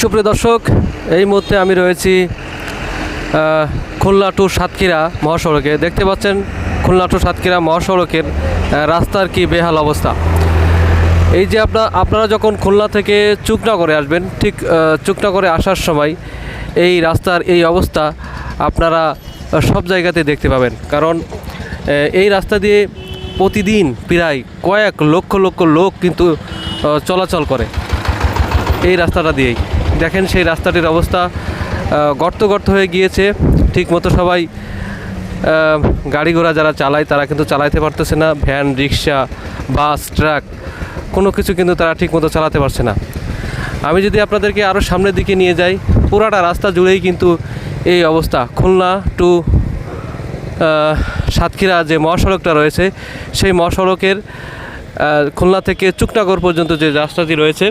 সুপ্রিয় দর্শক, এই মুহূর্তে আমি রয়েছি খুলনা টু সাতক্ষীরা মহাসড়কে। দেখতে পাচ্ছেন খুলনা টু সাতক্ষীরা মহাসড়কের রাস্তার কি বেহাল অবস্থা। এই যে আপনারা যখন খুলনা থেকে চুকনাগরে আসবেন, ঠিক চুকনাগরে আসার সময় এই রাস্তার এই অবস্থা আপনারা সব জায়গাতে দেখতে পাবেন। কারণ এই রাস্তা দিয়ে প্রতিদিন প্রায় কয়েক লক্ষ লক্ষ লোক কিন্তু চলাচল করে এই রাস্তাটা দিয়েই। দেখেন সেই রাস্তাটির অবস্থা গর্ত গর্ত হয়ে গিয়েছে। ঠিকমতো সবাই গাড়ি ঘোড়া যারা চালায় তারা কিন্তু চালাতে পারতেছে না। ভ্যান, রিক্সা, বাস, ট্রাক কোনো কিছু কিন্তু তারা ঠিকমতো চালাতে পারছে না। আমি যদি আপনাদেরকে আরও সামনের দিকে নিয়ে যাই, পুরাটা রাস্তা জুড়েই কিন্তু এই অবস্থা। খুলনা টু সাতক্ষীরা যে মহাসড়কটা রয়েছে, সেই মহাসড়কের খুলনা থেকে চুকনাগর পর্যন্ত যে রাস্তাটি রয়েছে